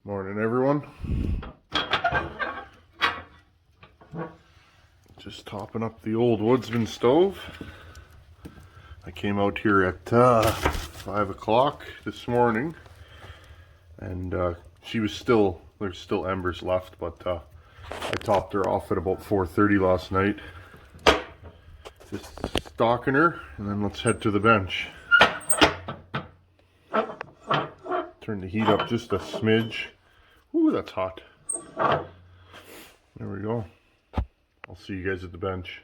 Morning, everyone. Just topping up the old Woodsman stove. I came out here at 5 o'clock this morning, and there's still embers left, but I topped her off at about 4:30 last night. Just stocking her, and then let's head to the bench. Turn the heat up just a smidge. Ooh, that's hot. There we go. I'll see you guys at the bench.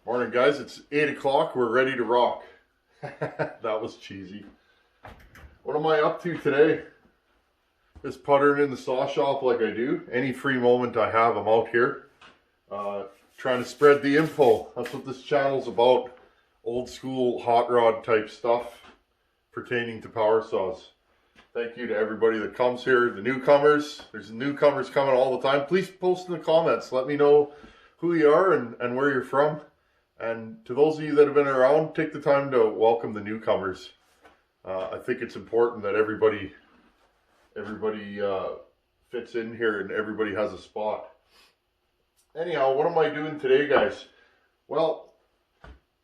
Morning, guys. It's 8 o'clock. We're ready to rock. That was cheesy. What am I up to today? Just puttering in the saw shop like I do. Any free moment I have, I'm out here. Trying to spread the info. That's what this channel's about. Old school hot rod type stuff pertaining to power saws. Thank you to everybody that comes here, the newcomers. There's newcomers coming all the time. Please post in the comments. Let me know who you are and where you're from. And to those of you that have been around, take the time to welcome the newcomers. I think it's important that everybody fits in here and everybody has a spot. Anyhow, what am I doing today, guys? Well,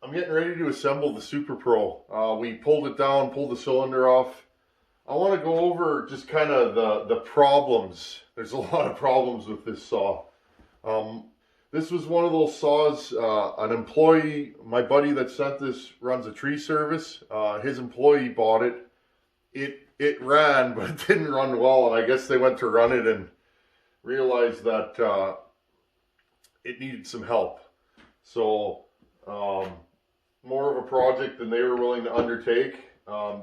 I'm getting ready to assemble the Super Pro. We pulled it down, pulled the cylinder off. I want to go over just kind of the problems. There's a lot of problems with this saw. This was one of those saws, an employee, my buddy that sent this runs a tree service. His employee bought it. It ran, but it didn't run well, and I guess they went to run it and realized that it needed some help. So more of a project than they were willing to undertake.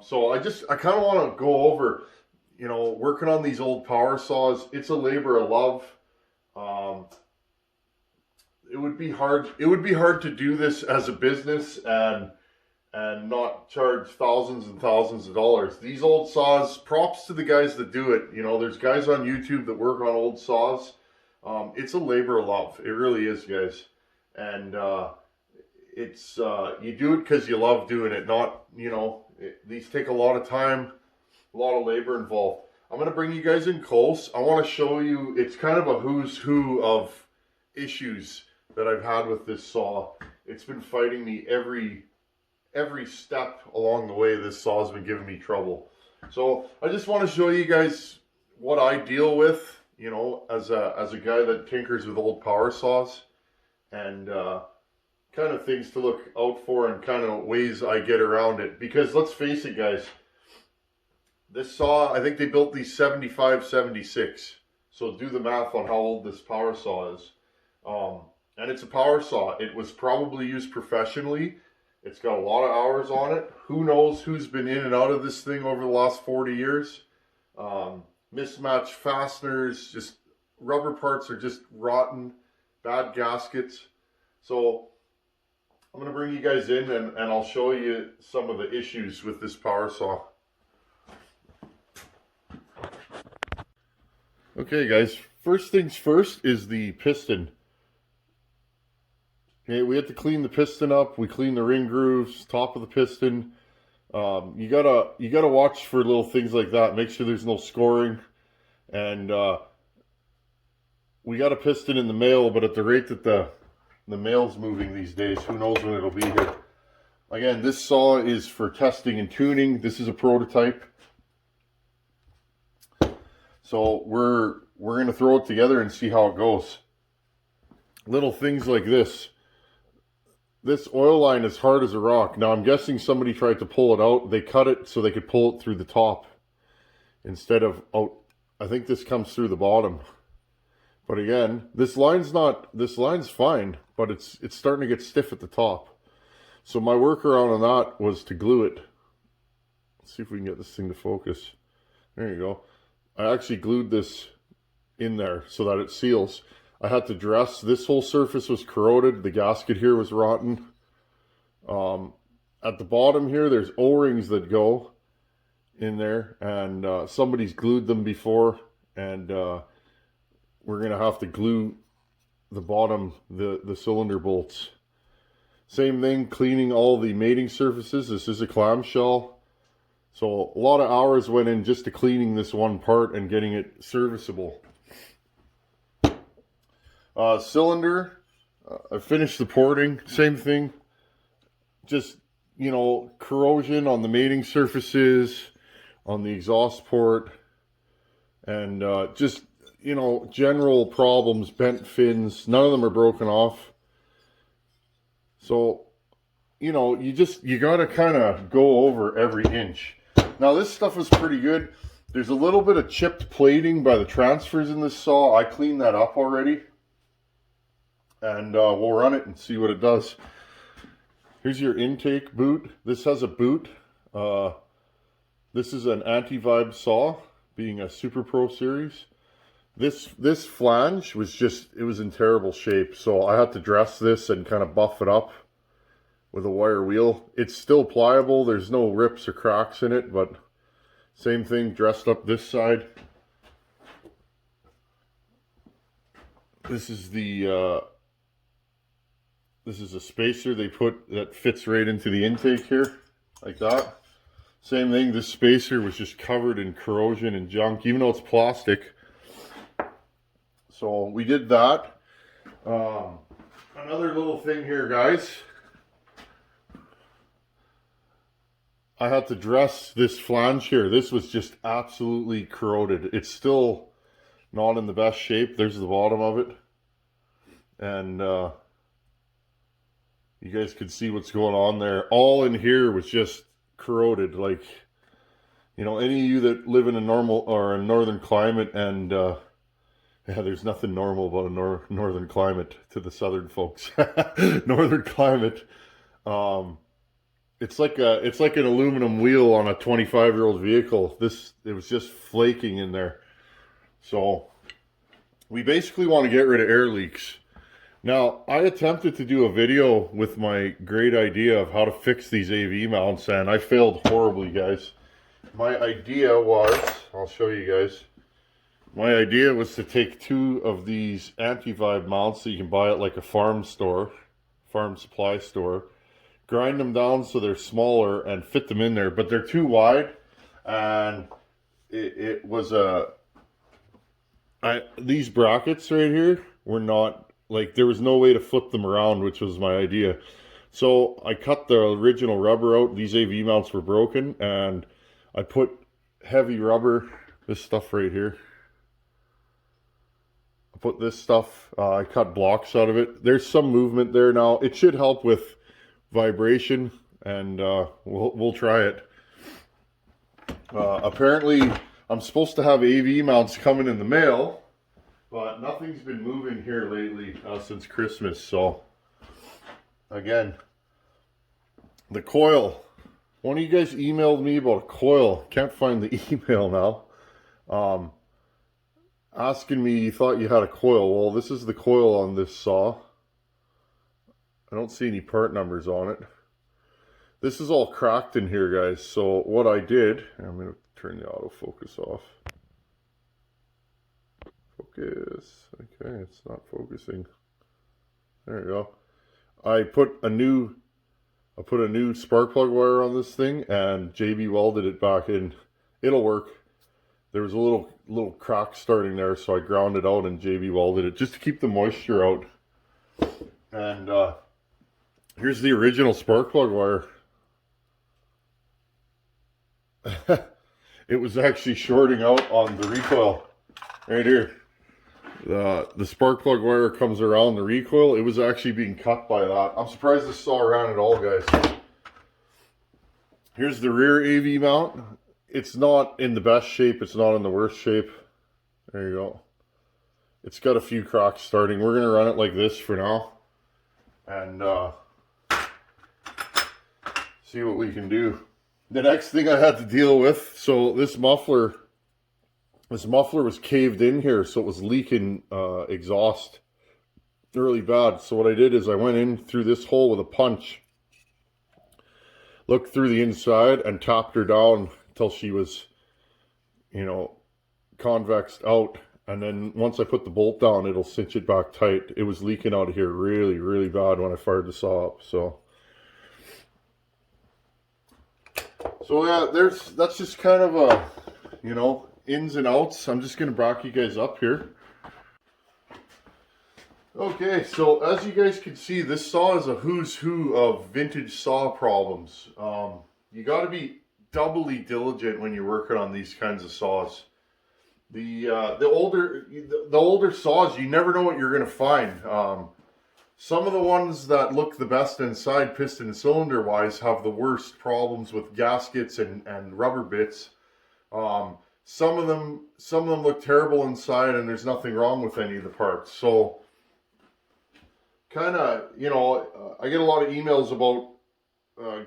So I kind of want to go over, working on these old power saws. It's a labor of love. It would be hard to do this as a business and not charge thousands and thousands of dollars. These old saws, props to the guys that do it. There's guys on YouTube that work on old saws. It's a labor of love. It really is, guys. And it's you do it because you love doing it, not, these take a lot of time, a lot of labor involved. I'm going to bring you guys in close. I want to show you, it's kind of a who's who of issues that I've had with this saw. It's been fighting me every step along the way. This saw's been giving me trouble. So I just want to show you guys what I deal with, as a guy that tinkers with old power saws, and kind of things to look out for and kind of ways I get around it. Because let's face it, guys, this saw, I think they built these 75, 76. So do the math on how old this power saw is. And it's a power saw. It was probably used professionally. It's got a lot of hours on it. Who knows who's been in and out of this thing over the last 40 years. Mismatched fasteners, just rubber parts are just rotten, bad gaskets. So I'm going to bring you guys in and I'll show you some of the issues with this power saw. Okay, guys, first things first is the piston. Okay, we have to clean the piston up. We clean the ring grooves, top of the piston. You gotta watch for little things like that. Make sure there's no scoring. And we got a piston in the mail, but at the rate that the mail's moving these days, who knows when it'll be here. Again, this saw is for testing and tuning. This is a prototype. So we're going to throw it together and see how it goes. Little things like this. This oil line is hard as a rock. Now I'm guessing somebody tried to pull it out. They cut it so they could pull it through the top instead of out. I think this comes through the bottom. But again, this line's fine, but it's starting to get stiff at the top. So my workaround on that was to glue it. Let's see if we can get this thing to focus. There you go. I actually glued this in there so that it seals. I had to dress. This whole surface was corroded. The gasket here was rotten. At the bottom here, there's O-rings that go in there, and somebody's glued them before, and we're going to have to glue the bottom, the cylinder bolts. Same thing, cleaning all the mating surfaces. This is a clamshell. So a lot of hours went in just to cleaning this one part and getting it serviceable. Cylinder, I finished the porting, same thing. Just, you know, corrosion on the mating surfaces, on the exhaust port, and just, you know, general problems, bent fins. None of them are broken off. So, you know, you gotta kind of go over every inch. Now this stuff is pretty good. There's a little bit of chipped plating by the transfers in this saw. I cleaned that up already. And we'll run it and see what it does. Here's your intake boot. This has a boot. This is an anti-vibe saw, being a Super Pro series. This flange was it was in terrible shape. So I had to dress this and kind of buff it up with a wire wheel. It's still pliable. There's no rips or cracks in it, but same thing, dressed up this side. This is a spacer they put that fits right into the intake here, like that. Same thing, this spacer was just covered in corrosion and junk, even though it's plastic. So we did that. Another little thing here, guys. I had to dress this flange here. This was just absolutely corroded. It's still not in the best shape. There's the bottom of it. And you guys could see what's going on there. All in here was just corroded. Like, you know, any of you that live in a normal or a northern climate, and yeah, there's nothing normal about a northern climate to the southern folks. Northern climate. It's like an aluminum wheel on a 25-year-old vehicle. It was just flaking in there. So we basically want to get rid of air leaks. Now, I attempted to do a video with my great idea of how to fix these AV mounts, and I failed horribly, guys. My idea was, I'll show you guys. My idea was to take 2 of these anti-vibe mounts that you can buy at like a farm supply store, grind them down so they're smaller and fit them in there, but they're too wide, and it was these brackets right here were not, like, there was no way to flip them around, which was my idea. So I cut the original rubber out. These AV mounts were broken, and I put heavy rubber, this stuff right here. I put this stuff, I cut blocks out of it. There's some movement there now. It should help with vibration, and we'll try it. Apparently, I'm supposed to have AV mounts coming in the mail, but nothing's been moving here lately since Christmas. So, again, the coil. One of you guys emailed me about a coil. Can't find the email now. Asking me, you thought you had a coil. Well, this is the coil on this saw. I don't see any part numbers on it. This is all cracked in here, guys. So what I did, I'm going to turn the autofocus off. Focus. Okay, it's not focusing. There you go. I put a new spark plug wire on this thing and JB welded it back in. It'll work. There was a little crack starting there, so I ground it out and JB welded it just to keep the moisture out. And here's the original spark plug wire. It was actually shorting out on the recoil right here. The spark plug wire comes around the recoil. It was actually being cut by that. I'm surprised this saw ran at all, guys. Here's the rear AV mount. It's not in the best shape. It's not in the worst shape. There you go. It's got a few cracks starting. We're going to run it like this for now. And see what we can do. The next thing I had to deal with, so this muffler was caved in here, so it was leaking exhaust really bad. So what I did is I went in through this hole with a punch, looked through the inside, and tapped her down until she was, you know, convexed out. And then once I put the bolt down, it'll cinch it back tight. It was leaking out of here really, really bad when I fired the saw up. So yeah, that's just kind of a, ins and outs. I'm just going to back you guys up here. Okay, so as you guys can see, this saw is a who's who of vintage saw problems. You got to be doubly diligent when you're working on these kinds of saws. The older saws, you never know what you're going to find. Some of the ones that look the best inside, piston and cylinder wise, have the worst problems with gaskets and rubber bits. Some of them look terrible inside, and there's nothing wrong with any of the parts. So kind of, I get a lot of emails about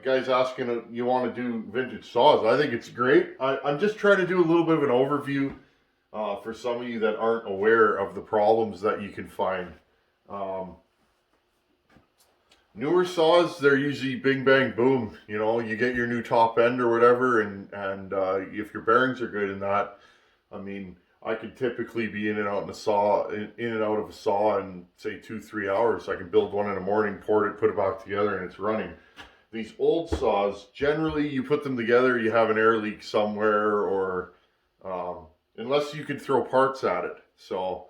guys asking, you want to do vintage saws. I think it's great. I'm just trying to do a little bit of an overview for some of you that aren't aware of the problems that you can find. Newer saws, they're usually bing bang boom. You get your new top end or whatever, and if your bearings are good in that, I mean, I could typically be in and out of a saw in say 2-3 hours. I can build one in the morning, port it, put it back together, and it's running. These old saws, generally you put them together, you have an air leak somewhere, or unless you can throw parts at it. So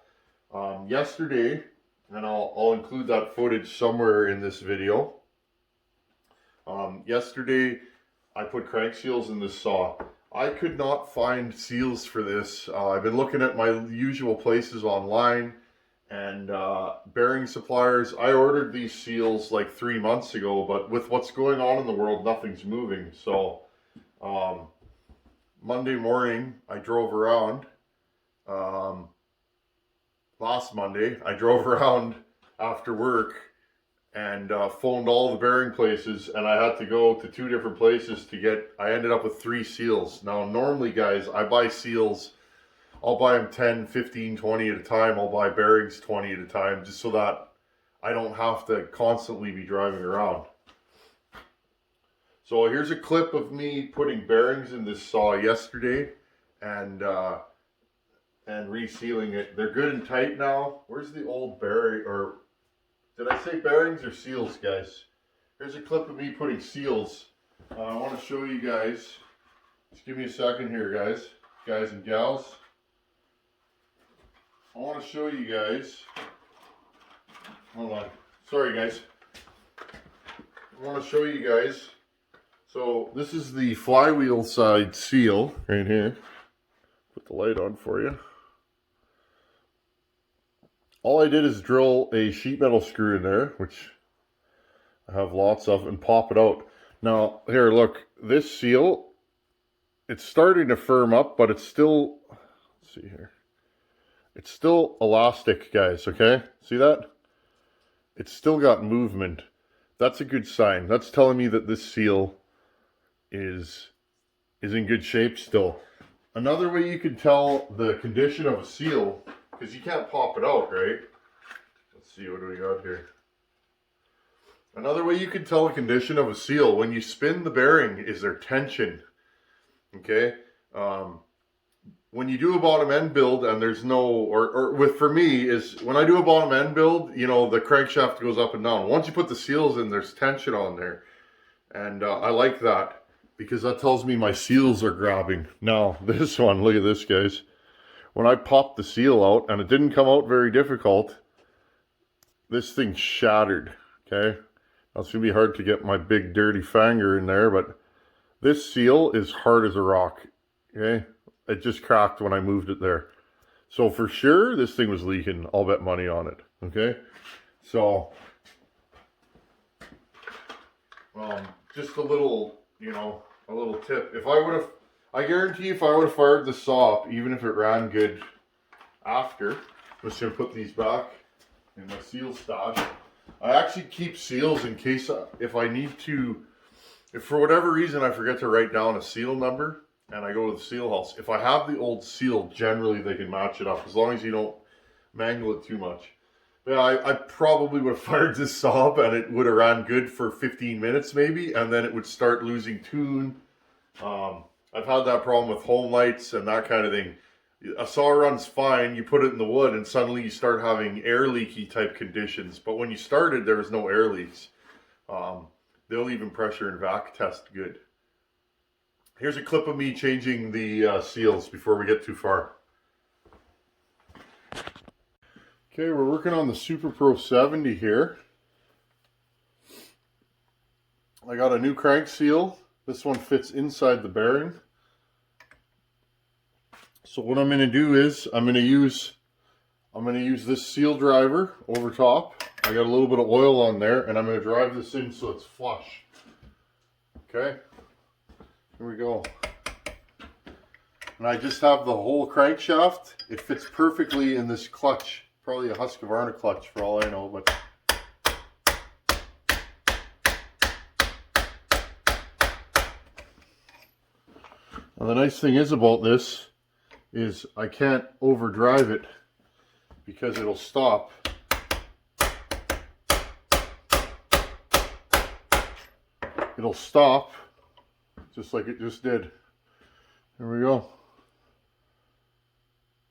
yesterday, and I'll include that footage somewhere in this video. Yesterday, I put crank seals in this saw. I could not find seals for this. I've been looking at my usual places online and bearing suppliers. I ordered these seals like 3 months ago, but with what's going on in the world, nothing's moving. So Monday morning, I drove around. Last Monday, I drove around after work and phoned all the bearing places, and I had to go to 2 different places I ended up with 3 seals. Now, normally, guys, I buy seals, I'll buy them 10, 15, 20 at a time. I'll buy bearings 20 at a time, just so that I don't have to constantly be driving around. So here's a clip of me putting bearings in this saw yesterday, and resealing it. They're good and tight now. Where's the old bearing, or did I say bearings or seals, guys? Here's a clip of me putting seals. I want to show you guys. Just give me a second here, guys and gals. I want to show you guys. Hold on. Sorry, guys. I want to show you guys. So this is the flywheel side seal right here. Put the light on for you. All I did is drill a sheet metal screw in there, which I have lots of, and pop it out. Now, here, look, this seal, it's starting to firm up, but it's still, let's see here. It's still elastic, guys, okay? See that? It's still got movement. That's a good sign. That's telling me that this seal is in good shape still. Another way you can tell the condition of a seal, because you can't pop it out, right? Let's see, what do we got here? Another way you can tell the condition of a seal, when you spin the bearing, is there tension. Okay? When you do a bottom end build and there's no, for me, is when I do a bottom end build, the crankshaft goes up and down. Once you put the seals in, there's tension on there. And I like that, because that tells me my seals are grabbing. Now, this one, look at this, guys. When I popped the seal out, and it didn't come out very difficult, this thing shattered, okay? Now, it's going to be hard to get my big dirty finger in there, but this seal is hard as a rock, okay? It just cracked when I moved it there. So for sure, this thing was leaking. I'll bet money on it, okay? So, just a little, a little tip. I guarantee if I would have fired the saw up, even if it ran good after, I'm just going to put these back in my seal stash. I actually keep seals in case, if for whatever reason I forget to write down a seal number and I go to the seal house. If I have the old seal, generally they can match it up, as long as you don't mangle it too much. Yeah, I probably would have fired this saw up and it would have ran good for 15 minutes maybe, and then it would start losing tune. I've had that problem with home lights and that kind of thing. A saw runs fine, you put it in the wood, and suddenly you start having air leaky type conditions. But when you started, there was no air leaks. They'll even pressure and vac test good. Here's a clip of me changing the seals before we get too far. Okay, we're working on the Super Pro 70 here. I got a new crank seal. This one fits inside the bearing. So what I'm going to do is I'm going to use this seal driver over top. I got a little bit of oil on there, and I'm going to drive this in so it's flush. Okay, here we go. And I just have the whole crankshaft. It fits perfectly in this clutch. Probably a Husqvarna clutch for all I know, but now the nice thing is about this is I can't overdrive it because it'll stop. It'll stop just like it just did. There we go.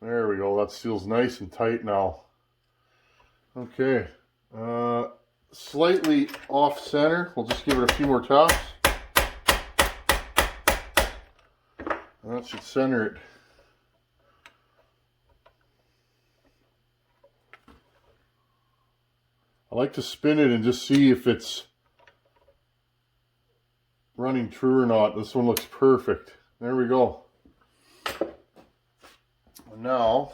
There we go. That seal's nice and tight now. Okay. Slightly off center. We'll just give it a few more taps. And that should center it. I like to spin it and just see if it's running true or not. This one looks perfect. There we go. And now,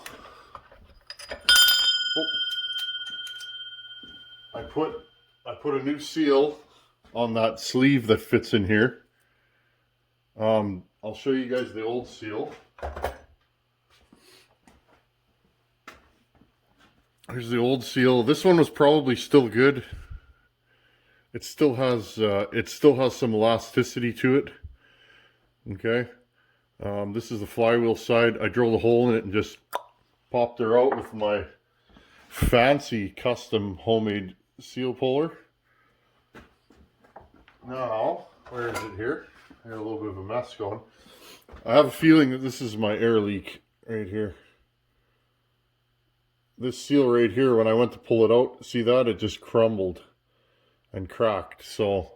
I put a new seal on that sleeve that fits in here. I'll show you guys the old seal. Here's the old seal. This one was probably still good. It still has some elasticity to it. Okay. This is the flywheel side. I drilled a hole in it and just popped her out with my fancy custom homemade seal puller. Now, where is it here? I got a little bit of a mess going. I have a feeling that this is my air leak right here. This seal right here, when I went to pull it out, see that? It just crumbled and cracked. So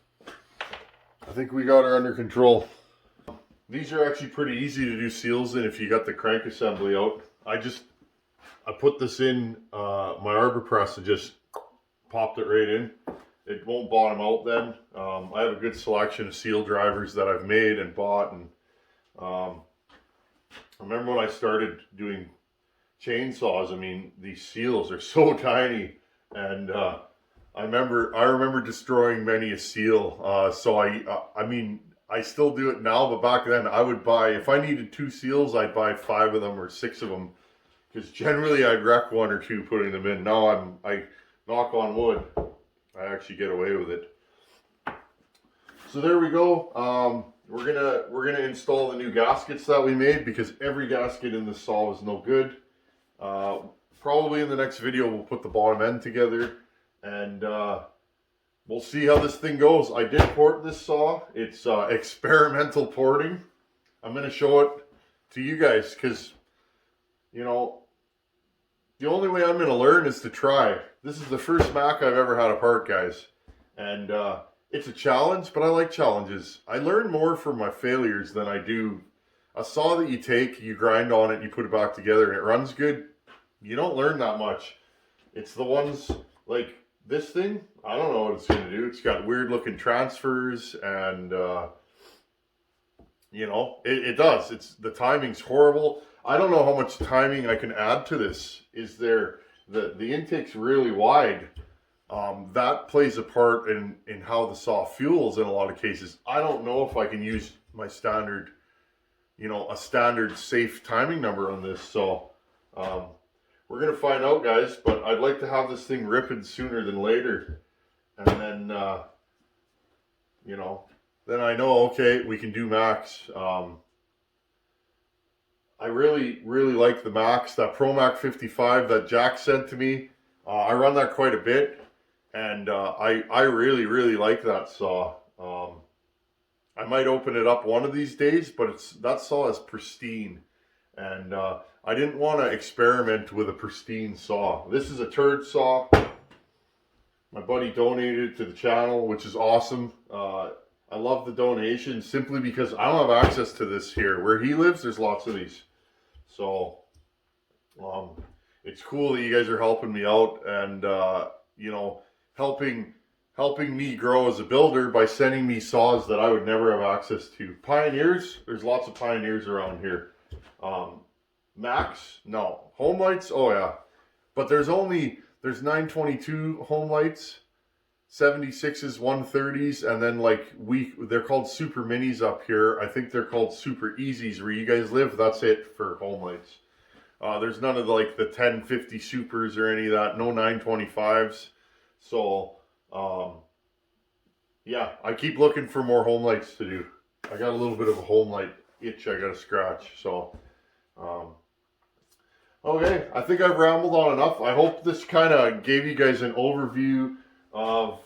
I think we got her under control. These are actually pretty easy to do seals in if you got the crank assembly out. I put this in my arbor press and just popped it right in. It won't bottom out then. I have a good selection of seal drivers that I've made and bought. And I remember when I started doing chainsaws, I mean, these seals are so tiny. And I remember destroying many a seal. So I mean, I still do it now, but back then I would buy, if I needed 2 seals, I'd buy 5 of them or 6 of them. Because generally I'd wreck 1 or 2 putting them in. Now I knock on wood, I actually get away with it. So there we go. We're gonna install the new gaskets that we made because every gasket in this saw was no good. Probably in the next video we'll put the bottom end together and we'll see how this thing goes. I did port this saw. It's experimental porting. I'm gonna show it to you guys because, you know, the only way I'm gonna learn is to try. This is the first Mac I've ever had apart, guys, and it's a challenge, but I like challenges. I learn more from my failures than I do a saw that you take, you grind on it, you put it back together, and it runs good. You don't learn that much. It's the ones like this thing. I don't know what it's gonna do. It's got weird looking transfers, and you know, it does. The timing's horrible. I don't know how much timing I can add to this. Is there the intake's really wide? That plays a part in how the saw fuels in a lot of cases. I don't know if I can use my standard, you know, a standard safe timing number on this. So we're gonna find out, guys. But I'd like to have this thing ripping sooner than later, and then you know, then I know, okay, we can do Max. I really like the Max, that Pro Mac 55 that Jack sent to me. I run that quite a bit, and I really like that saw. I might open it up one of these days, but that saw is pristine, and I didn't want to experiment with a pristine saw. This is a turd saw. My buddy donated it to the channel, which is awesome. I love the donation simply because I don't have access to this here. Where he lives, there's lots of these. So, it's cool that you guys are helping me out and, you know, helping me grow as a builder by sending me saws that I would never have access to. Pioneers, there's lots of Pioneers around here. Max, no. Home lights, oh yeah. But there's 922 home lights, 76s, 130s, and then like they're called super minis up here. I think they're called super easies where you guys live. That's it for home lights. There's none of the 1050 supers or any of that. No 925s. So, yeah, I keep looking for more home lights to do. I got a little bit of a home light itch I got to scratch. So, okay, I think I've rambled on enough. I hope this kind of gave you guys an overview of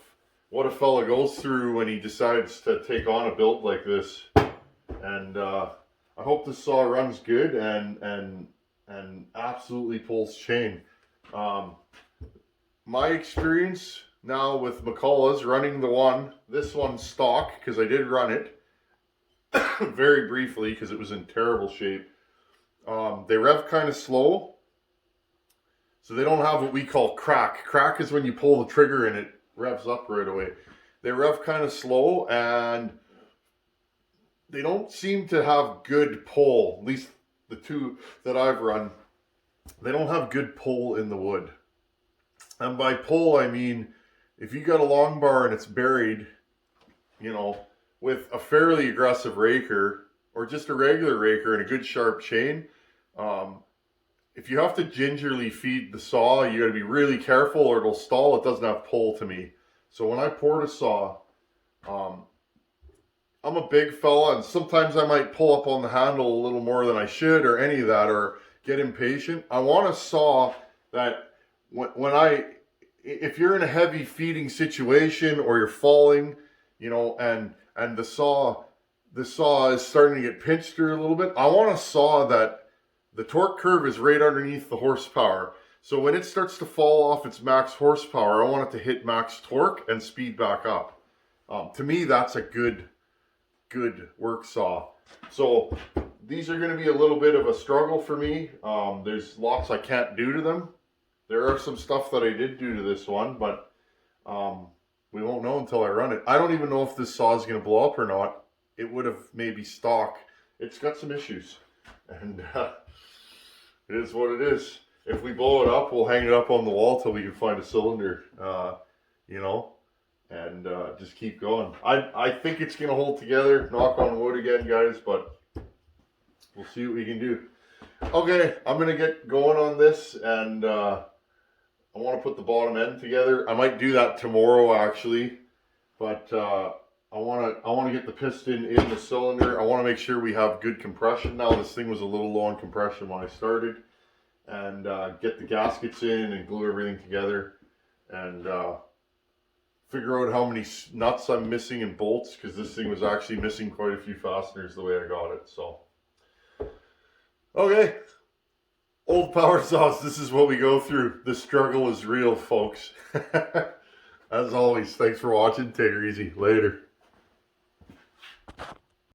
what a fella goes through when he decides to take on a build like this. And I hope this saw runs good and absolutely pulls chain. My experience now with McCulloch's running this one stock, because I did run it very briefly because it was in terrible shape. They rev kind of slow. So they don't have what we call crack. Crack is when you pull the trigger and it revs up right away. They rev kind of slow and they don't seem to have good pull. At least the two that I've run, they don't have good pull in the wood. And by pull, I mean, if you got a long bar and it's buried, you know, with a fairly aggressive raker or just a regular raker and a good sharp chain, if you have to gingerly feed the saw, you got to be really careful or it'll stall. It doesn't have pull to me. So when I port a saw, I'm a big fella and sometimes I might pull up on the handle a little more than I should or any of that or get impatient. I want a saw that if you're in a heavy feeding situation or you're falling, you know, and the saw is starting to get pinched through a little bit, I want a saw that the torque curve is right underneath the horsepower. So when it starts to fall off its max horsepower, I want it to hit max torque and speed back up. To me, that's a good work saw. So these are going to be a little bit of a struggle for me. There's lots I can't do to them. There are some stuff that I did do to this one, but we won't know until I run it. I don't even know if this saw is going to blow up or not. It would have maybe stock. It's got some issues. And it is what it is. If we blow it up, we'll hang it up on the wall till we can find a cylinder, you know, and just keep going. I think it's going to hold together, knock on wood again, guys, but we'll see what we can do. Okay, I'm going to get going on this, and I want to put the bottom end together. I might do that tomorrow, actually, but I want to get the piston in the cylinder. I want to make sure we have good compression now. This thing was a little low on compression when I started. And get the gaskets in and glue everything together. And figure out how many nuts I'm missing and bolts. Because this thing was actually missing quite a few fasteners the way I got it. So, okay. Old power saws, this is what we go through. The struggle is real, folks. As always, thanks for watching. Take her easy. Later.